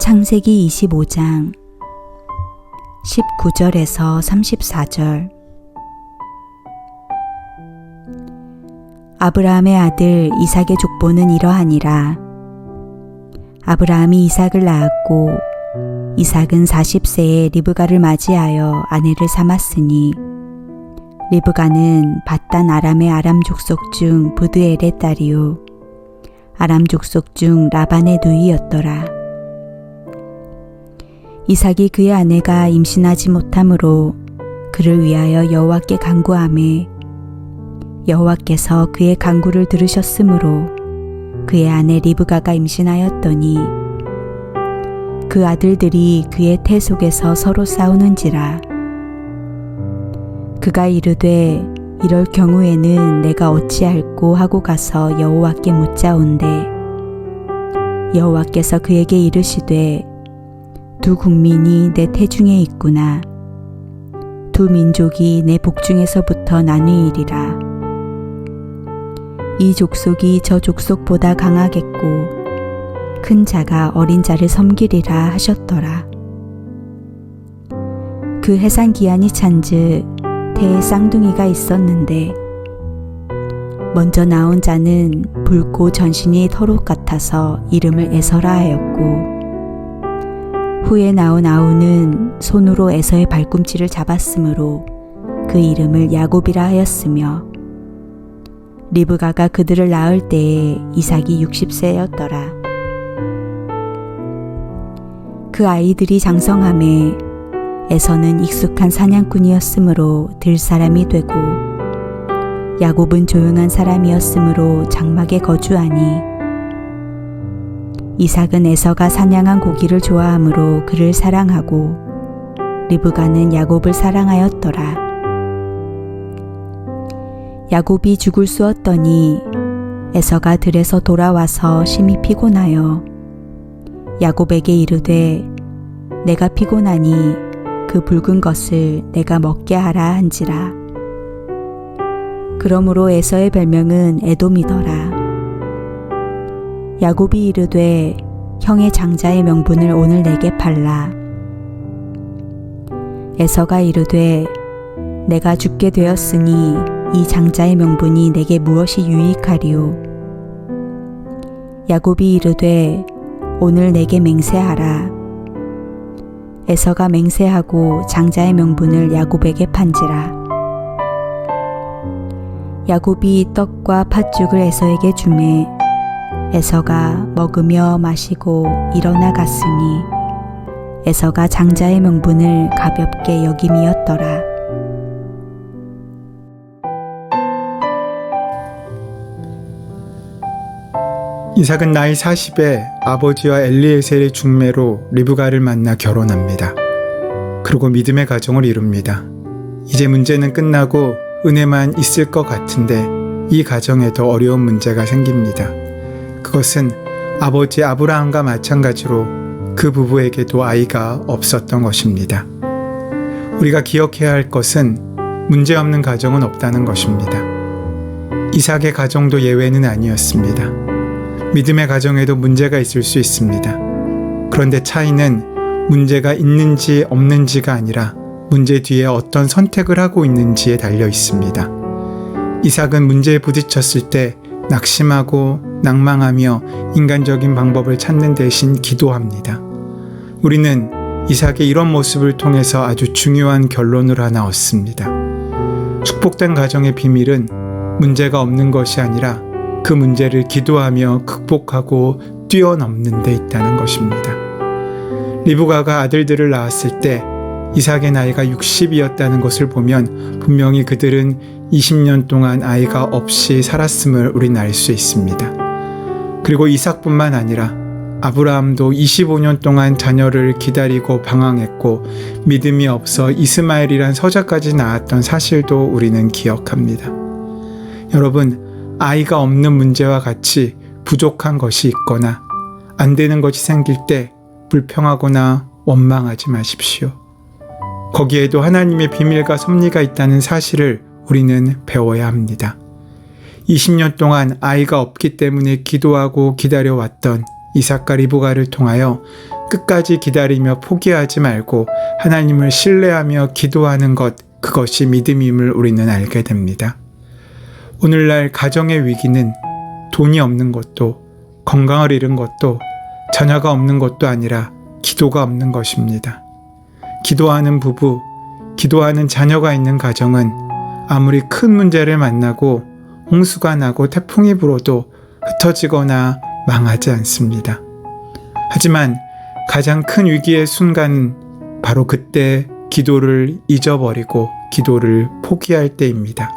창세기 25장 19절에서 34절. 아브라함의 아들 이삭의 족보는 이러하니라. 아브라함이 이삭을 낳았고 이삭은 40세에 리브가를 맞이하여 아내를 삼았으니 리브가는 밧단 아람의 아람 족속 중 브드엘의 딸이요 아람 족속 중 라반의 누이였더라. 이삭이 그의 아내가 임신하지 못하므로 그를 위하여 여호와께 간구하매 여호와께서 그의 간구를 들으셨으므로 그의 아내 리브가가 임신하였더니 그 아들들이 그의 태 속에서 서로 싸우는지라. 그가 이르되 이럴 경우에는 내가 어찌할꼬 하고 가서 여호와께 묻자온대 여호와께서 그에게 이르시되 두 국민이 내 태중에 있구나. 두 민족이 내 복중에서부터 나뉘리라. 이 족속이 저 족속보다 강하겠고 큰 자가 어린 자를 섬기리라 하셨더라. 그 해산 기한이 찬즉 태에 쌍둥이가 있었는데 먼저 나온 자는 붉고 전신이 털옷 같아서 이름을 에서라 하였고 후에 나온 아우는 손으로 에서의 발꿈치를 잡았으므로 그 이름을 야곱이라 하였으며 리브가가 그들을 낳을 때에 이삭이 60세였더라. 그 아이들이 장성함에 에서는 익숙한 사냥꾼이었으므로 들 사람이 되고 야곱은 조용한 사람이었으므로 장막에 거주하니 이삭은 에서가 사냥한 고기를 좋아하므로 그를 사랑하고 리브가는 야곱을 사랑하였더라. 야곱이 죽을 쑤었더니 에서가 들에서 돌아와서 심히 피곤하여 야곱에게 이르되 내가 피곤하니 그 붉은 것을 내가 먹게 하라 한지라. 그러므로 에서의 별명은 에돔이더라. 야곱이 이르되 형의 장자의 명분을 오늘 내게 팔라. 에서가 이르되 내가 죽게 되었으니 이 장자의 명분이 내게 무엇이 유익하리요. 야곱이 이르되 오늘 내게 맹세하라. 에서가 맹세하고 장자의 명분을 야곱에게 판지라. 야곱이 떡과 팥죽을 에서에게 주매 에서가 먹으며 마시고 일어나 갔으니 에서가 장자의 명분을 가볍게 여김이었더라. 이삭은 나이 40에 아버지와 엘리에셀의 중매로 리브가를 만나 결혼합니다. 그리고 믿음의 가정을 이룹니다. 이제 문제는 끝나고 은혜만 있을 것 같은데 이 가정에도 어려운 문제가 생깁니다. 그것은 아버지 아브라함과 마찬가지로 그 부부에게도 아이가 없었던 것입니다. 우리가 기억해야 할 것은 문제없는 가정은 없다는 것입니다. 이삭의 가정도 예외는 아니었습니다. 믿음의 가정에도 문제가 있을 수 있습니다. 그런데 차이는 문제가 있는지 없는지가 아니라 문제 뒤에 어떤 선택을 하고 있는지에 달려 있습니다. 이삭은 문제에 부딪혔을 때 낙심하고 낭망하며 인간적인 방법을 찾는 대신 기도합니다. 우리는 이삭의 이런 모습을 통해서 아주 중요한 결론을 하나 얻습니다. 축복된 가정의 비밀은 문제가 없는 것이 아니라 그 문제를 기도하며 극복하고 뛰어넘는 데 있다는 것입니다. 리브가가 아들들을 낳았을 때 이삭의 나이가 60이었다는 것을 보면 분명히 그들은 20년 동안 아이가 없이 살았음을 우리는 알 수 있습니다. 그리고 이삭뿐만 아니라 아브라함도 25년 동안 자녀를 기다리고 방황했고 믿음이 없어 이스마엘이란 서자까지 낳았던 사실도 우리는 기억합니다. 여러분, 아이가 없는 문제와 같이 부족한 것이 있거나 안 되는 것이 생길 때 불평하거나 원망하지 마십시오. 거기에도 하나님의 비밀과 섭리가 있다는 사실을 우리는 배워야 합니다. 20년 동안 아이가 없기 때문에 기도하고 기다려왔던 이삭과 리브가를 통하여 끝까지 기다리며 포기하지 말고 하나님을 신뢰하며 기도하는 것, 그것이 믿음임을 우리는 알게 됩니다. 오늘날 가정의 위기는 돈이 없는 것도, 건강을 잃은 것도, 자녀가 없는 것도 아니라 기도가 없는 것입니다. 기도하는 부부, 기도하는 자녀가 있는 가정은 아무리 큰 문제를 만나고 홍수가 나고 태풍이 불어도 흩어지거나 망하지 않습니다. 하지만 가장 큰 위기의 순간은 바로 그때 기도를 잊어버리고 기도를 포기할 때입니다.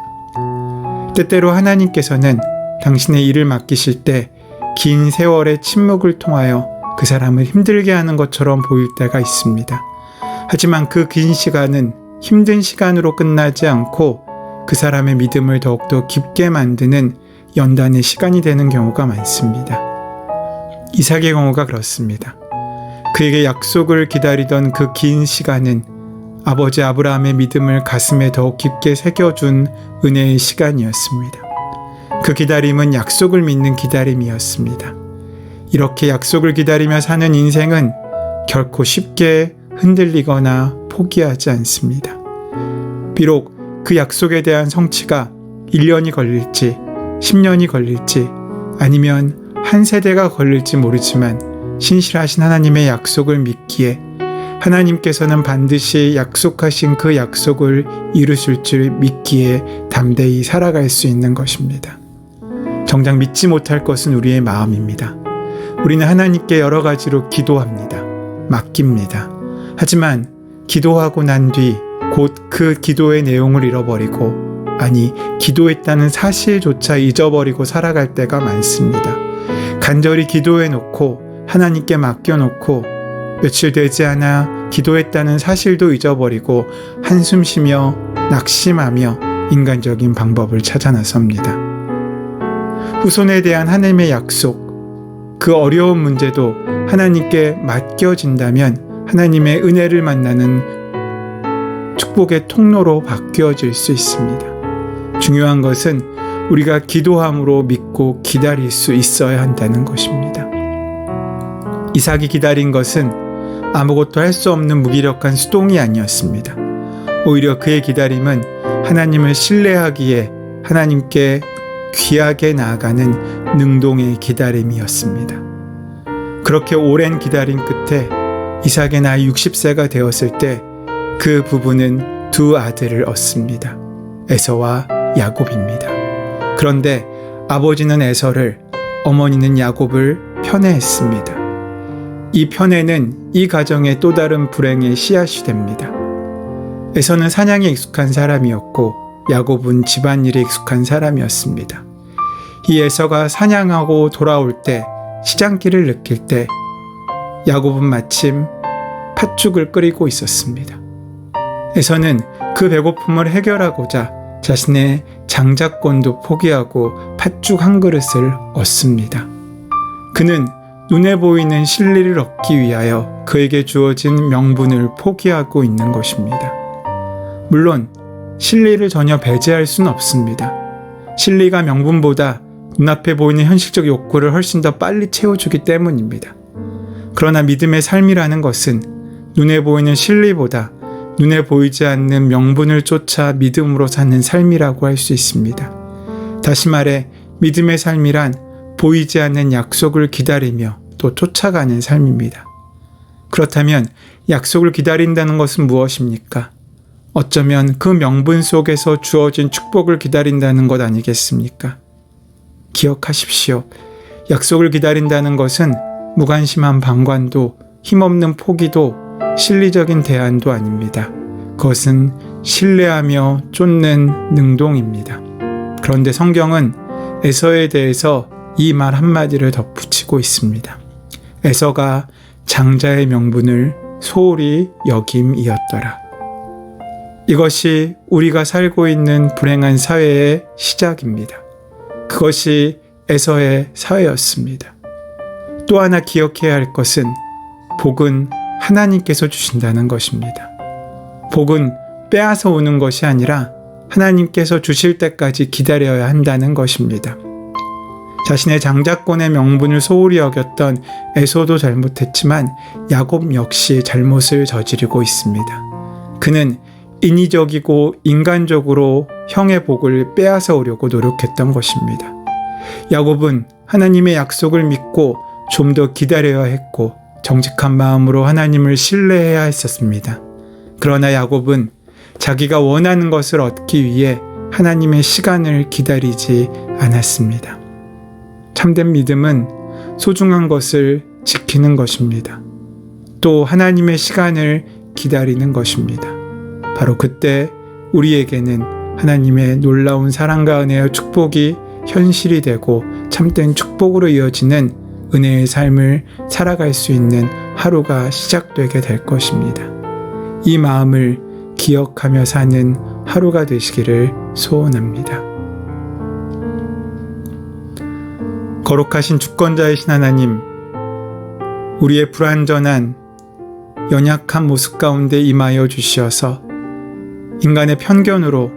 때때로 하나님께서는 당신의 일을 맡기실 때 긴 세월의 침묵을 통하여 그 사람을 힘들게 하는 것처럼 보일 때가 있습니다. 하지만 그 긴 시간은 힘든 시간으로 끝나지 않고 그 사람의 믿음을 더욱더 깊게 만드는 연단의 시간이 되는 경우가 많습니다. 이삭의 경우가 그렇습니다. 그에게 약속을 기다리던 그 긴 시간은 아버지 아브라함의 믿음을 가슴에 더욱 깊게 새겨준 은혜의 시간이었습니다. 그 기다림은 약속을 믿는 기다림이었습니다. 이렇게 약속을 기다리며 사는 인생은 결코 쉽게 흔들리거나 포기하지 않습니다. 비록 그 약속에 대한 성취가 1년이 걸릴지 10년이 걸릴지 아니면 한 세대가 걸릴지 모르지만 신실하신 하나님의 약속을 믿기에 하나님께서는 반드시 약속하신 그 약속을 이루실 줄 믿기에 담대히 살아갈 수 있는 것입니다. 정작 믿지 못할 것은 우리의 마음입니다. 우리는 하나님께 여러 가지로 기도합니다. 맡깁니다. 하지만 기도하고 난 뒤 곧 그 기도의 내용을 잃어버리고, 아니 기도했다는 사실조차 잊어버리고 살아갈 때가 많습니다. 간절히 기도해놓고 하나님께 맡겨놓고 며칠 되지 않아 기도했다는 사실도 잊어버리고 한숨 쉬며 낙심하며 인간적인 방법을 찾아 나섭니다. 후손에 대한 하나님의 약속, 그 어려운 문제도 하나님께 맡겨진다면 하나님의 은혜를 만나는 축복의 통로로 바뀌어질 수 있습니다. 중요한 것은 우리가 기도함으로 믿고 기다릴 수 있어야 한다는 것입니다. 이삭이 기다린 것은 아무것도 할 수 없는 무기력한 수동이 아니었습니다. 오히려 그의 기다림은 하나님을 신뢰하기에 하나님께 귀하게 나아가는 능동의 기다림이었습니다. 그렇게 오랜 기다림 끝에 이삭의 나이 60세가 되었을 때 그 부부는 두 아들을 얻습니다. 에서와 야곱입니다. 그런데 아버지는 에서를, 어머니는 야곱을 편애했습니다. 이 편애는 이 가정의 또 다른 불행의 씨앗이 됩니다. 에서는 사냥에 익숙한 사람이었고 야곱은 집안일에 익숙한 사람이었습니다. 이 에서가 사냥하고 돌아올 때 시장길을 느낄 때 야곱은 마침 팥죽을 끓이고 있었습니다. 에서는 그 배고픔을 해결하고자 자신의 장자권도 포기하고 팥죽 한 그릇을 얻습니다. 그는 눈에 보이는 진리를 얻기 위하여 그에게 주어진 명분을 포기하고 있는 것입니다. 물론 진리를 전혀 배제할 수는 없습니다. 진리가 명분보다 눈앞에 보이는 현실적 욕구를 훨씬 더 빨리 채워주기 때문입니다. 그러나 믿음의 삶이라는 것은 눈에 보이는 진리보다 눈에 보이지 않는 명분을 쫓아 믿음으로 사는 삶이라고 할 수 있습니다. 다시 말해 믿음의 삶이란 보이지 않는 약속을 기다리며 또 쫓아가는 삶입니다. 그렇다면 약속을 기다린다는 것은 무엇입니까? 어쩌면 그 명분 속에서 주어진 축복을 기다린다는 것 아니겠습니까? 기억하십시오. 약속을 기다린다는 것은 무관심한 방관도 힘없는 포기도 실리적인 대안도 아닙니다. 그것은 신뢰하며 쫓는 능동입니다. 그런데 성경은 에서에 대해서 이 말 한마디를 덧붙이고 있습니다. 에서가 장자의 명분을 소홀히 여김이었더라. 이것이 우리가 살고 있는 불행한 사회의 시작입니다. 그것이 에서의 사회였습니다. 또 하나 기억해야 할 것은 복은 하나님께서 주신다는 것입니다. 복은 빼앗아 오는 것이 아니라 하나님께서 주실 때까지 기다려야 한다는 것입니다. 자신의 장자권의 명분을 소홀히 여겼던 에서도 잘못했지만 야곱 역시 잘못을 저지르고 있습니다. 그는 인위적이고 인간적으로 형의 복을 빼앗아 오려고 노력했던 것입니다. 야곱은 하나님의 약속을 믿고 좀 더 기다려야 했고 정직한 마음으로 하나님을 신뢰해야 했었습니다. 그러나 야곱은 자기가 원하는 것을 얻기 위해 하나님의 시간을 기다리지 않았습니다. 참된 믿음은 소중한 것을 지키는 것입니다. 또 하나님의 시간을 기다리는 것입니다. 바로 그때 우리에게는 하나님의 놀라운 사랑과 은혜와 축복이 현실이 되고 참된 축복으로 이어지는 은혜의 삶을 살아갈 수 있는 하루가 시작되게 될 것입니다. 이 마음을 기억하며 사는 하루가 되시기를 소원합니다. 거룩하신 주권자이신 하나님, 우리의 불완전한 연약한 모습 가운데 임하여 주시어서 인간의 편견으로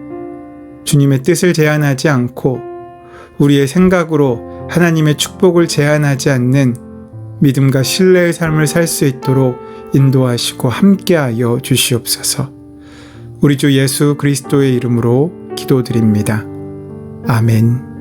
주님의 뜻을 제한하지 않고 우리의 생각으로 하나님의 축복을 제한하지 않는 믿음과 신뢰의 삶을 살 수 있도록 인도하시고 함께하여 주시옵소서. 우리 주 예수 그리스도의 이름으로 기도드립니다. 아멘.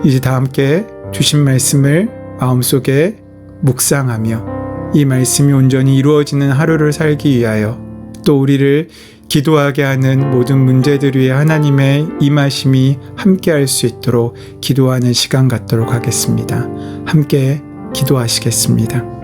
이제 다 함께 주신 말씀을 마음속에 묵상하며 이 말씀이 온전히 이루어지는 하루를 살기 위하여 또 우리를 기도하게 하는 모든 문제들 위에 하나님의 임하심이 함께할 수 있도록 기도하는 시간 갖도록 하겠습니다. 함께 기도하시겠습니다.